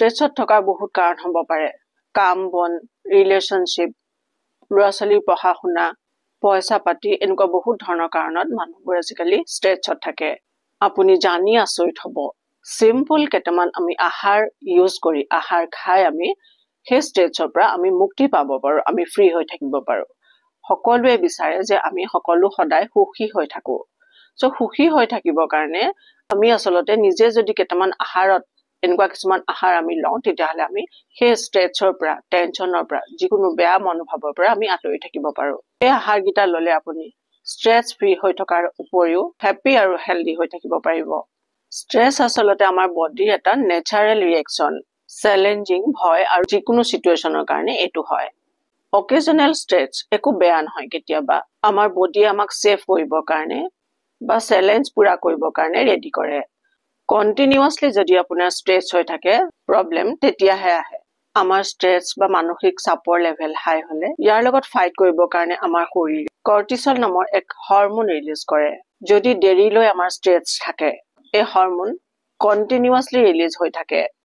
ষ্ট্ৰেছত থকা বহুত কাৰণ হ'ব পাৰে। কাম বন, ৰিলেশ্যনশ্বিপ, ল'ৰা ছোৱালীৰ পঢ়া শুনা, পইচা পাতি, এনেকুৱা বহুত ধৰণৰ কাৰণত মানুহবোৰ আজিকালি ষ্ট্ৰেছত থাকে। আপুনি জানি আচৰিত হ'ব, চিম্পল কেইটামান আমি আহাৰ ইউজ কৰি, আহাৰ খাই আমি সেই ষ্ট্ৰেছৰ পৰা আমি মুক্তি পাব পাৰোঁ, আমি ফ্ৰী হৈ থাকিব পাৰোঁ। সকলোৱে বিচাৰে যে আমি সকলো সদায় সুখী হৈ থাকোঁ। সুখী হৈ থাকিবৰ কাৰণে আমি আচলতে নিজে যদি কেইটামান আহাৰত এনেকুৱা কিছুমান আহাৰ আমি লওঁ, তেতিয়াহ'লে আমি সেই ষ্ট্ৰেছৰ পৰা, টেনশ্যনৰ পৰা, যিকোনো বেয়া মনোভাৱৰ পৰা আমি আঁতৰি থাকিব পাৰোঁ। এই আহাৰকেইটা ল'লে আপুনি ষ্ট্ৰেছ ফ্ৰী হৈ থকাৰ উপৰিও হেপ্পী আৰু হেল্ডি হৈ থাকিব পাৰিব। ষ্ট্ৰেছ আচলতে আমাৰ বডিৰ এটা নেচাৰেল ৰিয়েকশ্যন। চেলেঞ্জিং, ভয় আৰু যিকোনো চিটুৱেশ্যনৰ কাৰণে এইটো হয়। অকেজনেল ষ্ট্ৰেছ একো বেয়া নহয়। কেতিয়াবা আমাৰ বডিয়ে আমাক ছেভ কৰিবৰ কাৰণে বা চেলেঞ্জ পুৰা কৰিবৰ কাৰণে ৰেডি কৰে। কণ্টিনিউৱাছলি যদি আপোনাৰ ষ্ট্ৰেছ হৈ থাকে প্ৰব্লেম, তেতিয়াহে আহে। আমাৰ ষ্ট্ৰেছ বা মানসিক চাপৰ লেভেল হাই হ'লে ইয়াৰ লগত ফাইট কৰিবৰ কাৰণে আমাৰ শৰীৰে কৰ্টিচল নামৰ এক হৰম'ন ৰিলিজ কৰে। যদি দেৰিলৈ আমাৰ ষ্ট্ৰেছ থাকে, এই হৰম'ন কণ্টিনিউৱাছলি ৰিলিজ হৈ থাকে,